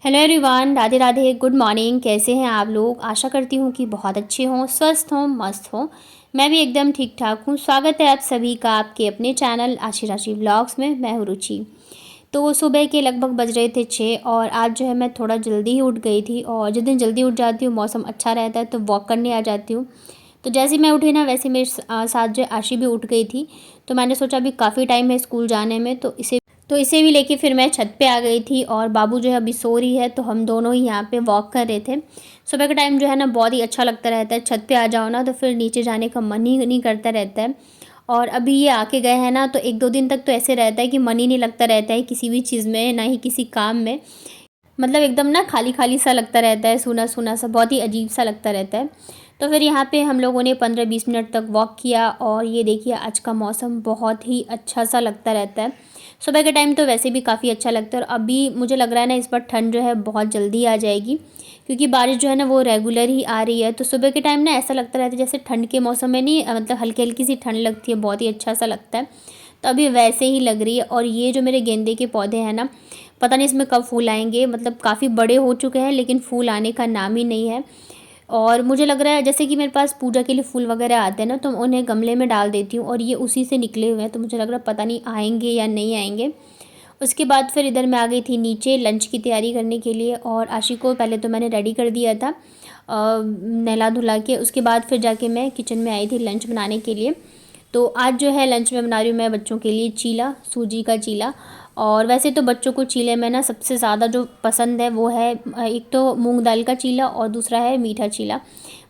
Hello everyone, Radhe Radhe, good morning. कैसे हैं आप लोग? आशा करती हूँ कि बहुत अच्छे हों, स्वस्थ हों, मस्त हों। मैं भी एकदम ठीक ठाक हूँ। स्वागत है आप सभी का आपके अपने चैनल आशी राशि व्लॉग्स में। मैं हूँ रुचि। तो सुबह के लगभग बज रहे थे 6 और आज जो है मैं थोड़ा जल्दी ही उठ गई थी। और जिस दिन जल्दी उठ जाती हूँ, मौसम अच्छा रहता है तो वॉक करने आ जाती हूँ। तो जैसे ही मैं उठी ना, वैसे मेरे साथ जो है आशी भी उठ गई थी। तो मैंने सोचा अभी काफ़ी टाइम है स्कूल जाने में, तो इसे भी लेके फिर मैं छत पे आ गई थी। और बाबू जो है अभी सो रही है, तो हम दोनों ही यहाँ पे वॉक कर रहे थे। सुबह का टाइम जो है ना बहुत ही अच्छा लगता रहता है। छत पे आ जाओ ना तो फिर नीचे जाने का मन ही नहीं करता रहता है। और अभी ये आके गए हैं ना, तो 1-2 दिन तक तो ऐसे रहता है कि मन ही नहीं लगता रहता है किसी भी चीज़ में, ना ही किसी काम में। मतलब एकदम ना खाली खाली सा लगता रहता है, सूना सूना सा, बहुत ही अजीब सा लगता रहता है। तो फिर यहाँ पे हम लोगों ने 15-20 मिनट तक वॉक किया। और ये देखिए आज का मौसम बहुत ही अच्छा सा लगता रहता है। सुबह के टाइम तो वैसे भी काफ़ी अच्छा लगता है। और अभी मुझे लग रहा है ना, इस बार ठंड जो है बहुत जल्दी आ जाएगी, क्योंकि बारिश जो है ना वो रेगुलर ही आ रही है। तो सुबह के टाइम ना ऐसा लगता रहता है जैसे ठंड के मौसम में नहीं, मतलब हल्की हल्की सी ठंड लगती है, बहुत ही अच्छा सा लगता है। तो अभी वैसे ही लग रही है। और ये जो मेरे गेंदे के पौधे हैं ना, पता नहीं इसमें कब फूल आएंगे। मतलब काफ़ी बड़े हो चुके हैं लेकिन फूल आने का नाम ही नहीं है। और मुझे लग रहा है जैसे कि मेरे पास पूजा के लिए फूल वगैरह आते हैं ना, तो उन्हें गमले में डाल देती हूँ और ये उसी से निकले हुए हैं। तो मुझे लग रहा है पता नहीं आएंगे या नहीं आएंगे। उसके बाद फिर इधर मैं आ गई थी नीचे लंच की तैयारी करने के लिए। और आशी को पहले तो मैंने रेडी कर दिया था नहला धुला के। उसके बाद फिर जाके मैं किचन में आई थी लंच बनाने के लिए। तो आज जो है लंच में बना रही हूँ मैं बच्चों के लिए चीला, सूजी का चीला। और वैसे तो बच्चों को चीले में ना सबसे ज़्यादा जो पसंद है वो है एक तो मूंग दाल का चीला और दूसरा है मीठा चीला।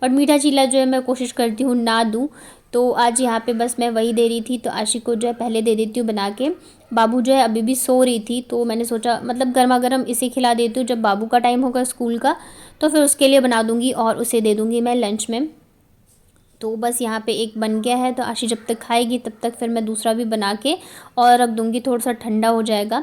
बट मीठा चीला जो है मैं कोशिश करती हूँ ना दूँ। तो आज यहाँ पे बस मैं वही दे रही थी। तो आशी को जो है पहले दे देती हूँ बना के। बाबू जो है अभी भी सो रही थी, तो मैंने सोचा मतलब गर्मा गर्म इसे खिला देती हूँ। जब बाबू का टाइम होगा स्कूल का तो फिर उसके लिए बना दूँगी और उसे दे दूँगी मैं लंच में। तो बस यहाँ पे एक बन गया है, तो आशी जब तक खाएगी तब तक फिर मैं दूसरा भी बना के और रख दूँगी, थोड़ा सा ठंडा हो जाएगा।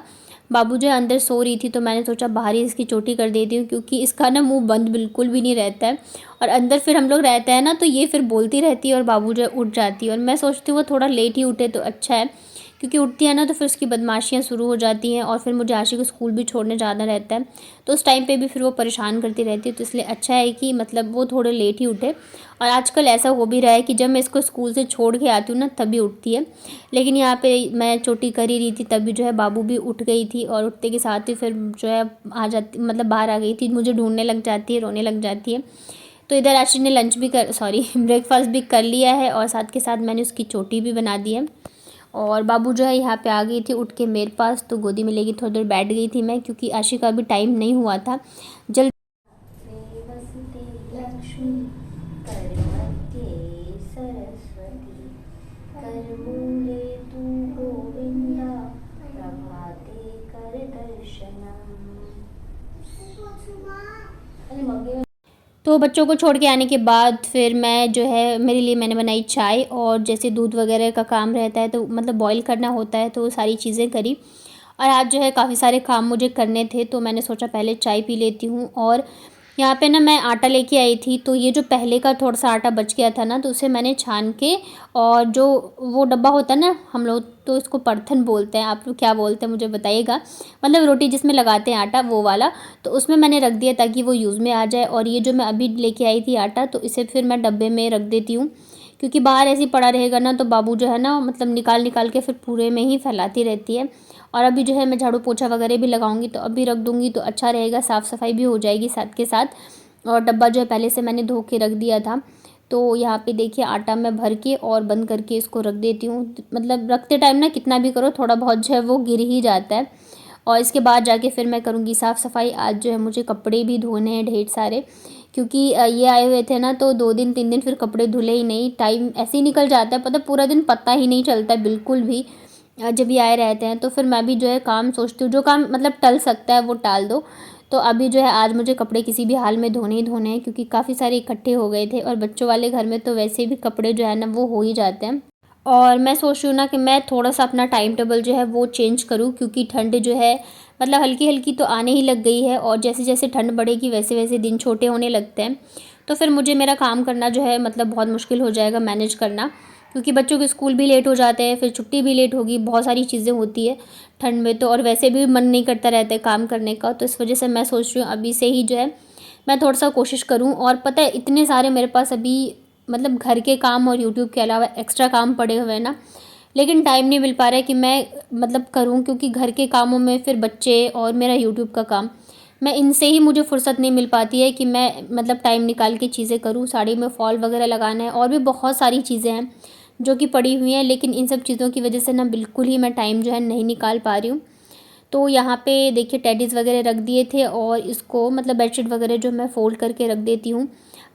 बाबू जो है अंदर सो रही थी, तो मैंने सोचा बाहर ही इसकी चोटी कर देती हूँ, क्योंकि इसका ना मुंह बंद बिल्कुल भी नहीं रहता है। और अंदर फिर हम लोग रहते हैं ना, तो ये फिर बोलती रहती है और बाबू जो है उठ जाती है। और मैं सोचती हूँ वो थोड़ा लेट ही उठे तो अच्छा है, क्योंकि उठती है ना तो फिर उसकी बदमाशियाँ शुरू हो जाती हैं। और फिर मुझे आशी को स्कूल भी छोड़ने जाना रहता है, तो उस टाइम पे भी फिर वो परेशान करती रहती है। तो इसलिए अच्छा है कि मतलब वो थोड़े लेट ही उठे। और आजकल ऐसा हो भी रहा है कि जब मैं इसको स्कूल से छोड़ के आती हूँ ना तभी उठती है। लेकिन यहाँ पे मैं चोटी कर ही रही थी तभी जो है बाबू भी उठ गई थी। और उठते के साथ ही फिर जो है आ जाती, मतलब बाहर आ गई थी, मुझे ढूंढने लग जाती है, रोने लग जाती है। तो इधर आशी ने लंच भी कर सॉरी ब्रेकफास्ट भी कर लिया है और साथ के साथ मैंने उसकी चोटी भी बना दी है। और बाबू जो है यहाँ पे आ गई थी उठ के मेरे पास, तो गोदी में लेके थोड़ी देर बैठ गई थी मैं, क्योंकि आशी का भी टाइम नहीं हुआ था जल्दी। तो बच्चों को छोड़ के आने के बाद फिर मैं जो है मेरे लिए मैंने बनाई चाय। और जैसे दूध वगैरह का काम रहता है तो मतलब बॉईल करना होता है, तो वो सारी चीज़ें करी। और आज जो है काफ़ी सारे काम मुझे करने थे, तो मैंने सोचा पहले चाय पी लेती हूँ। और यहाँ पे ना मैं आटा लेके आई थी, तो ये जो पहले का थोड़ा सा आटा बच गया था ना, तो उसे मैंने छान के, और जो वो डब्बा होता है ना, हम लोग तो इसको परथन बोलते हैं, आप लोग क्या बोलते हैं मुझे बताइएगा, मतलब रोटी जिसमें लगाते हैं आटा वो वाला। तो उसमें मैंने रख दिया ताकि वो यूज़ में आ जाए। और ये जो मैं अभी लेके आई थी आटा, तो इसे फिर मैं डब्बे में रख देती हूँ, क्योंकि बाहर ऐसे ही पड़ा रहेगा ना तो बाबू जो है ना मतलब निकाल निकाल के फिर पूरे में ही फैलाती रहती है। और अभी जो है मैं झाड़ू पोछा वगैरह भी लगाऊंगी, तो अभी रख दूंगी तो अच्छा रहेगा, साफ़ सफाई भी हो जाएगी साथ के साथ। और डब्बा जो है पहले से मैंने धो के रख दिया था। तो यहाँ पे देखिए आटा मैं भर के और बंद करके इसको रख देती हूँ। मतलब रखते टाइम ना कितना भी करो थोड़ा बहुत जो है वो गिर ही जाता है। और इसके बाद जाके फिर मैं करूँगी साफ़ सफाई। आज जो है मुझे कपड़े भी धोने हैं ढेर सारे, क्योंकि ये आए हुए थे ना, तो 2 दिन 3 दिन फिर कपड़े धुले ही नहीं। टाइम ऐसे ही निकल जाता है, पता पूरा दिन पता ही नहीं चलता है बिल्कुल भी। जब ये आए रहते हैं तो फिर मैं भी जो है काम सोचती हूँ, जो काम मतलब टल सकता है वो टाल दो। तो अभी जो है आज मुझे कपड़े किसी भी हाल में धोने ही धोने हैं, क्योंकि काफ़ी सारे इकट्ठे हो गए थे। और बच्चों वाले घर में तो वैसे भी कपड़े जो है ना वो हो ही जाते हैं। और मैं सोच रही हूँ ना कि मैं थोड़ा सा अपना टाइम टेबल जो है वो चेंज करूँ, क्योंकि ठंड जो है मतलब हल्की हल्की तो आने ही लग गई है। और जैसे जैसे ठंड बढ़ेगी वैसे वैसे दिन छोटे होने लगते हैं, तो फिर मुझे मेरा काम करना जो है मतलब बहुत मुश्किल हो जाएगा मैनेज करना। क्योंकि बच्चों के स्कूल भी लेट हो जाते हैं, फिर छुट्टी भी लेट होगी, बहुत सारी चीज़ें होती है ठंड में तो, और वैसे भी मन नहीं करता रहता है काम करने का। तो इस वजह से मैं सोच रही हूँ अभी से ही जो है मैं थोड़ा सा कोशिश करूँ। और पता है इतने सारे मेरे पास अभी मतलब घर के काम और यूट्यूब के अलावा एक्स्ट्रा काम पड़े हुए हैं ना, लेकिन टाइम नहीं मिल पा रहा है कि मैं मतलब करूँ, क्योंकि घर के कामों में फिर बच्चे और मेरा यूट्यूब का काम, मैं इनसे ही मुझे फुर्सत नहीं मिल पाती है कि मैं मतलब टाइम निकाल के चीज़ें करूँ। साड़ी में फॉल वगैरह लगाना है और भी बहुत सारी चीज़ें हैं जो कि पड़ी हुई हैं, लेकिन इन सब चीज़ों की वजह से ना बिल्कुल ही मैं टाइम जो है नहीं निकाल पा रही हूँ। तो यहाँ पे देखिए टेडीज़ वगैरह रख दिए थे, और इसको मतलब बेडशीट वगैरह जो मैं फ़ोल्ड करके रख देती हूँ।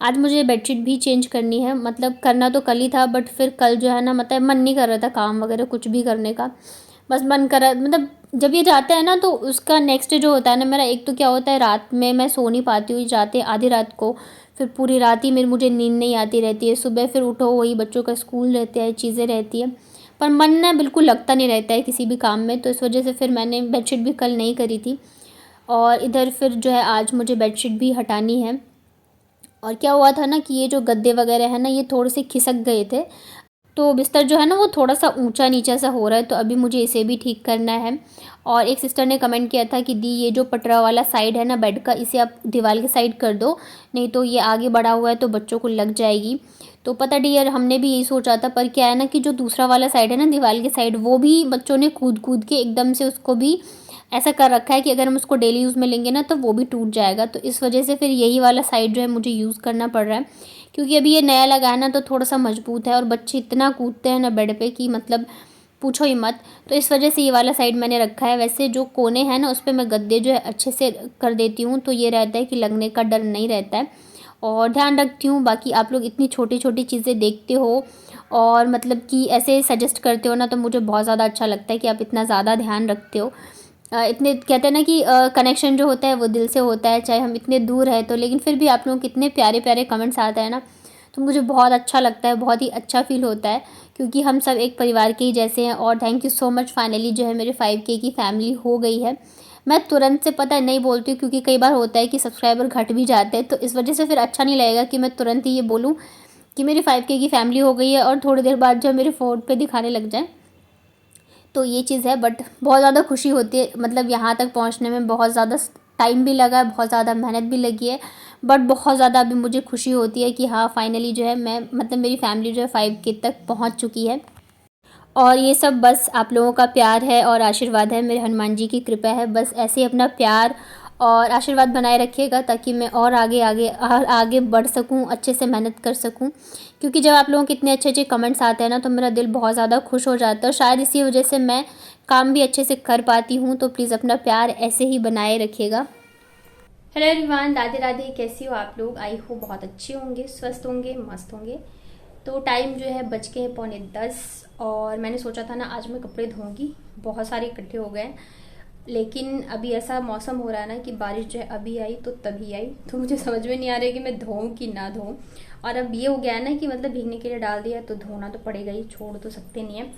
आज मुझे बेडशीट भी चेंज करनी है, मतलब करना तो कल ही था, बट फिर कल जो है ना मतलब मन नहीं कर रहा था काम वगैरह कुछ भी करने का। बस मन कर रहा मतलब जब ये जाते हैं ना तो उसका नेक्स्ट जो होता है ना मेरा, एक तो क्या होता है रात में मैं सो नहीं पाती हूँ, जाते आधी रात को, फिर पूरी रात ही मेरी मुझे नींद नहीं आती रहती है। सुबह फिर उठो वही बच्चों का स्कूल रहते हैं, चीज़ें रहती हैं, पर मन ना बिल्कुल लगता नहीं रहता है किसी भी काम में। तो इस वजह से फिर मैंने बेडशीट भी कल नहीं करी थी, और इधर फिर जो है आज मुझे बेडशीट भी हटानी है। और क्या हुआ था ना कि ये जो गद्दे वगैरह है ना ये थोड़े से खिसक गए थे, तो बिस्तर जो है ना वो थोड़ा सा ऊंचा नीचा सा हो रहा है, तो अभी मुझे इसे भी ठीक करना है। और एक सिस्टर ने कमेंट किया था कि दी ये जो पटरा वाला साइड है ना बेड का, इसे आप दीवार के साइड कर दो, नहीं तो ये आगे बढ़ा हुआ है तो बच्चों को लग जाएगी। तो पता डियर हमने भी यही सोचा था, पर क्या है ना कि जो दूसरा वाला साइड है ना दीवार के साइड, वो भी बच्चों ने कूद कूद के एकदम से उसको भी ऐसा कर रखा है कि अगर हम उसको डेली यूज़ में लेंगे ना तो वो भी टूट जाएगा। तो इस वजह से फिर यही वाला साइड जो है मुझे यूज़ करना पड़ रहा है, क्योंकि अभी ये नया लगा है ना तो थोड़ा सा मजबूत है, और बच्चे इतना कूदते हैं ना बेड पे कि मतलब पूछो ही मत। तो इस वजह से ये वाला साइड मैंने रखा है। वैसे जो कोने हैं ना उस पर मैं गद्दे जो है अच्छे से कर देती हूँ, तो ये रहता है कि लगने का डर नहीं रहता है, और ध्यान रखती हूँ। बाकी आप लोग इतनी छोटी छोटी चीज़ें देखते हो और मतलब कि ऐसे सजेस्ट करते हो ना, तो मुझे बहुत ज़्यादा अच्छा लगता है कि आप इतना ज़्यादा ध्यान रखते हो। इतने कहते हैं ना कि कनेक्शन जो होता है वो दिल से होता है, चाहे हम इतने दूर हैं तो, लेकिन फिर भी आप लोगों के इतने प्यारे प्यारे कमेंट्स आते हैं ना, तो मुझे बहुत अच्छा लगता है, बहुत ही अच्छा फील होता है, क्योंकि हम सब एक परिवार के ही जैसे हैं। और thank you so much, finally जो है मेरे 5K की फैमिली हो गई है। मैं तुरंत से पता नहीं बोलती हूँ, क्योंकि कई बार होता है कि सब्सक्राइबर घट भी जाते हैं, तो इस वजह से फिर अच्छा नहीं लगेगा कि मैं तुरंत ही ये बोलूँ कि मेरी 5K की फैमिली हो गई है और थोड़ी देर बाद जो मेरे फ़ोन पे दिखाने लग जाए। तो ये चीज़ है, बट बहुत ज़्यादा खुशी होती है, मतलब यहाँ तक पहुँचने में बहुत ज़्यादा टाइम भी लगा है, बहुत ज़्यादा मेहनत भी लगी है, बट बहुत ज़्यादा अभी मुझे खुशी होती है कि हाँ फाइनली जो है मैं मतलब मेरी फैमिली जो है 5K तक पहुँच चुकी है। और ये सब बस आप लोगों का प्यार है और आशीर्वाद है, मेरे हनुमान जी की कृपा है। बस ऐसे ही अपना प्यार और आशीर्वाद बनाए रखिएगा, ताकि मैं और आगे आगे और आगे बढ़ सकूं, अच्छे से मेहनत कर सकूं। क्योंकि जब आप लोगों के इतने अच्छे अच्छे कमेंट्स आते हैं ना तो मेरा दिल बहुत ज़्यादा खुश हो जाता है, और शायद इसी वजह से मैं काम भी अच्छे से कर पाती हूँ। तो प्लीज़ अपना प्यार ऐसे ही बनाए रखिएगा। हेलो एवरीवन, राधे राधे, कैसी हो आप लोग? आई हो बहुत अच्छे होंगे, स्वस्थ होंगे, मस्त होंगे। तो टाइम जो है बज के 9:45, और मैंने सोचा था ना आज मैं कपड़े धोऊंगी, बहुत सारे इकट्ठे हो गए, लेकिन अभी ऐसा मौसम हो रहा है ना कि बारिश जो है अभी आई तो तभी आई, तो मुझे समझ में नहीं आ रहा है कि मैं धोऊं कि ना धोऊं। और अब ये हो गया है ना कि मतलब भीगने के लिए डाल दिया तो धोना तो पड़ेगा ही, छोड़ तो सकते नहीं है।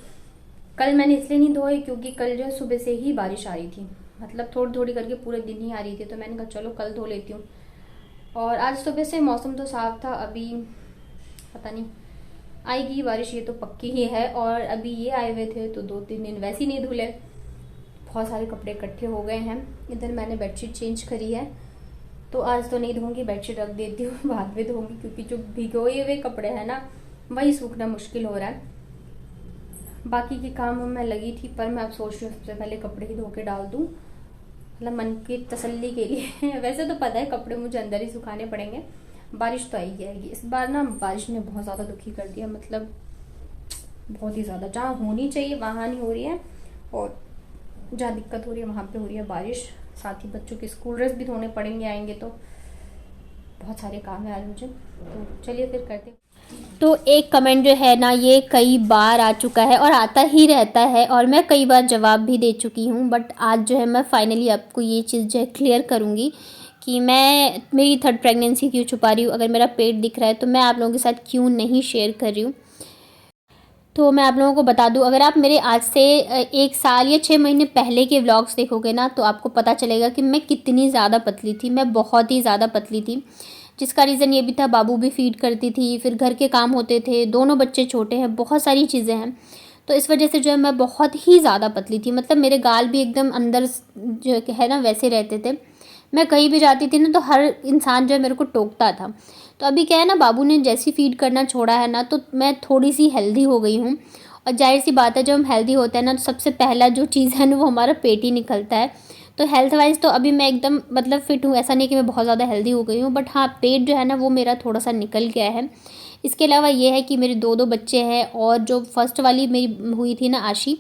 कल मैंने इसलिए नहीं धोए क्योंकि कल जो है सुबह से ही बारिश आ रही थी, मतलब थोड़ी थोड़ी करके पूरे दिन ही आ रही थी, तो मैंने कहा चलो कल धो लेती हूँ। और आज सुबह से मौसम तो साफ था, अभी पता नहीं आएगी बारिश, ये तो पक्की ही है। और अभी ये आए हुए थे तो 2-3 दिन वैसे ही नहीं धुले, बहुत सारे कपड़े इकट्ठे हो गए हैं। इधर मैंने बेडशीट चेंज करी है, तो आज तो नहीं धोऊंगी, बेडशीट रख देती हूँ, बाद में धोऊंगी, क्योंकि जो भिगोए हुए कपड़े हैं ना वही सूखना मुश्किल हो रहा है। बाकी के काम में मैं लगी थी, पर मैं अब सोच रही हूँ सबसे पहले कपड़े ही धो के डाल दूँ, मतलब मन की तसल्ली के लिए। वैसे तो पता है कपड़े मुझे अंदर ही सुखाने पड़ेंगे, बारिश तो आई आएगी। इस बार ना बारिश ने बहुत ज़्यादा दुखी कर दिया, मतलब बहुत ही ज़्यादा, जहाँ होनी चाहिए वहाँ नहीं हो रही है, और जहाँ दिक्कत हो रही है वहाँ पे हो रही है बारिश। साथ ही बच्चों के स्कूल ड्रेस भी धोने पड़ेंगे, आएंगे तो बहुत सारे काम है आज मुझे। तो चलिए फिर करते। तो एक कमेंट जो है ना ये कई बार आ चुका है और आता ही रहता है, और मैं कई बार जवाब भी दे चुकी हूँ, बट आज जो है मैं फाइनली आपको ये चीज़ जो है क्लियर करूँगी कि मैं मेरी 3rd प्रेगनेंसी क्यों छुपा रही हूँ। अगर मेरा पेट दिख रहा है तो मैं आप लोगों के साथ क्यों नहीं शेयर कर रही हूँ। तो मैं आप लोगों को बता दूं, अगर आप मेरे आज से 1 साल या 6 महीने पहले के व्लॉग्स देखोगे ना तो आपको पता चलेगा कि मैं कितनी ज़्यादा पतली थी, मैं बहुत ही ज़्यादा पतली थी। जिसका रीज़न ये भी था बाबू भी फ़ीड करती थी, फिर घर के काम होते थे, दोनों बच्चे छोटे हैं, बहुत सारी चीज़ें हैं। तो इस वजह से जो है मैं बहुत ही ज़्यादा पतली थी, मतलब मेरे गाल भी एकदम अंदर जो है ना वैसे रहते थे। मैं कहीं भी जाती थी ना तो हर इंसान जो है मेरे को टोकता था। तो अभी क्या है ना, बाबू ने जैसे फ़ीड करना छोड़ा है ना, तो मैं थोड़ी-सी हेल्दी हो गई हूँ। और ज़ाहिर-सी बात है, जब हम हेल्दी होते हैं ना तो सबसे पहला जो चीज़ है ना वो हमारा पेट ही निकलता है। तो हेल्थ वाइज़ तो अभी मैं एकदम मतलब फ़िट हूँ, ऐसा नहीं कि मैं बहुत ज़्यादा हेल्दी हो गई हूँ, बट हाँ, पेट जो है ना वो मेरा थोड़ा-सा निकल गया है। इसके अलावा ये है कि मेरे 2-2 बच्चे हैं, और जो फर्स्ट वाली मेरी हुई थी ना आशी,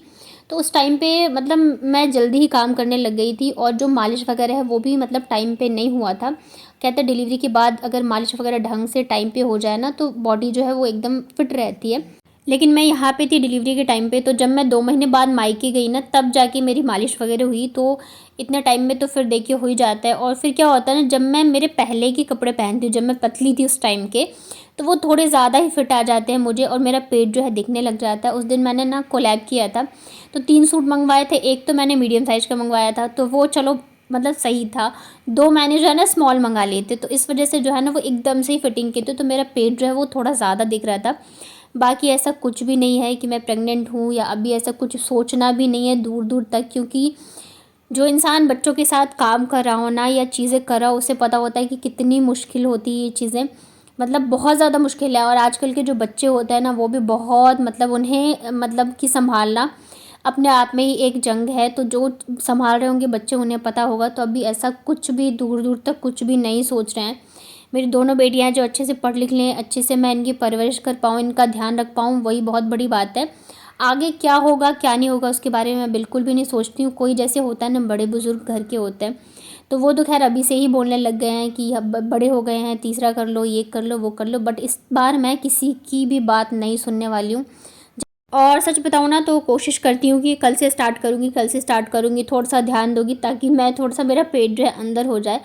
तो उस टाइम पे मतलब मैं जल्दी ही काम करने लग गई थी, और जो मालिश वगैरह है वो भी मतलब टाइम पे नहीं हुआ था। कहते हैं डिलीवरी के बाद अगर मालिश वगैरह ढंग से टाइम पे हो जाए ना तो बॉडी जो है वो एकदम फिट रहती है। लेकिन मैं यहाँ पे थी डिलीवरी के टाइम पे, तो जब मैं 2 महीने बाद मायके गई ना तब जाके मेरी मालिश वगैरह हुई। तो इतने टाइम में तो फिर देखिए हो ही जाता है। और फिर क्या होता है ना, जब मैं मेरे पहले के कपड़े पहनती हूँ, जब मैं पतली थी उस टाइम के, तो वो थोड़े ज़्यादा ही फिट आ जाते हैं मुझे, और मेरा पेट जो है दिखने लग जाता है। उस दिन मैंने ना कोलैब किया था, तो 3 सूट मंगवाए थे। एक तो मैंने मीडियम साइज़ का मंगवाया था, तो वो चलो मतलब सही था। 2 मैंने जो है ना स्मॉल मंगा लिए थे, तो इस वजह से जो है ना वो एकदम से ही फिटिंग के थे, तो मेरा पेट जो है वो थोड़ा ज़्यादा दिख रहा था। बाकी ऐसा कुछ भी नहीं है कि मैं प्रेग्नेंट हूँ, या अभी ऐसा कुछ सोचना भी नहीं है दूर दूर तक, क्योंकि जो इंसान बच्चों के साथ काम कर रहा हो ना या चीज़ें कर रहा हो, उसे पता होता है कि कितनी मुश्किल होती है ये चीज़ें। मतलब बहुत ज़्यादा मुश्किल है। और आजकल के जो बच्चे होते हैं ना वो भी बहुत, मतलब उन्हें मतलब कि संभालना अपने आप में ही एक जंग है। तो जो संभाल रहे होंगे बच्चे उन्हें पता होगा। तो अभी ऐसा कुछ भी दूर दूर तक कुछ भी नहीं सोच रहे हैं। मेरी दोनों बेटियां हैं जो अच्छे से पढ़ लिख लें, अच्छे से मैं इनकी परवरिश कर पाऊँ, इनका ध्यान रख पाऊँ, वही बहुत बड़ी बात है। आगे क्या होगा क्या नहीं होगा उसके बारे में मैं बिल्कुल भी नहीं सोचती हूँ। कोई जैसे होता है ना, बड़े बुजुर्ग घर के होते हैं, तो वो तो खैर अभी से ही बोलने लग गए हैं कि अब बड़े हो गए हैं, तीसरा कर लो, ये कर लो, वो कर लो। बट इस बार मैं किसी की भी बात नहीं सुनने वाली हूँ। और सच बताऊँ ना तो कोशिश करती हूँ कि कल से स्टार्ट करूँगी, कल से स्टार्ट करूँगी, थोड़ा-सा ध्यान दूँगी ताकि मैं थोड़ा-सा मेरा पेट जो है अंदर हो जाए।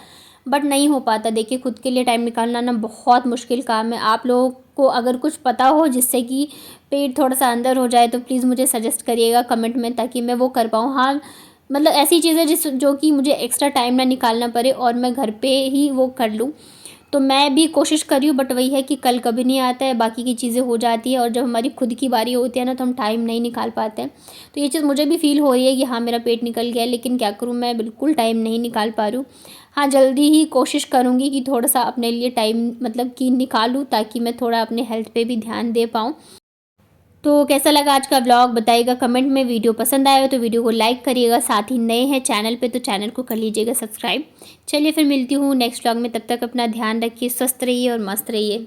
बट नहीं हो पाता। देखिए खुद के लिए टाइम निकालना ना बहुत मुश्किल काम है। आप लोगों को अगर कुछ पता हो जिससे कि पेट थोड़ा-सा अंदर हो जाए तो प्लीज़ मुझे सजेस्ट करिएगा कमेंट में, ताकि मैं वो कर पाऊँ। हाँ, मतलब ऐसी चीज़ें जो कि मुझे एक्स्ट्रा टाइम ना निकालना पड़े और मैं घर पे ही वो कर लूँ। तो मैं भी कोशिश कर रही हूँ, बट वही है कि कल कभी नहीं आता है, बाकी की चीज़ें हो जाती है, और जब हमारी खुद की बारी होती है ना तो हम टाइम नहीं निकाल पाते हैं। तो ये चीज़ मुझे भी फ़ील हो रही है कि हाँ मेरा पेट निकल गया है, लेकिन क्या करूँ, मैं बिल्कुल टाइम नहीं निकाल पा रही हूँ। हाँ, जल्दी ही कोशिश करूँगी कि थोड़ा-सा अपने लिए टाइम मतलब कि निकालूँ, ताकि मैं थोड़ा अपने हेल्थ पे भी ध्यान दे पाऊँ। तो कैसा लगा आज का व्लॉग बताइएगा कमेंट में। वीडियो पसंद आया हो तो वीडियो को लाइक करिएगा, साथ ही नए हैं चैनल पे तो चैनल को कर लीजिएगा सब्सक्राइब। चलिए फिर मिलती हूँ नेक्स्ट व्लॉग में, तब तक अपना ध्यान रखिए, स्वस्थ रहिए और मस्त रहिए।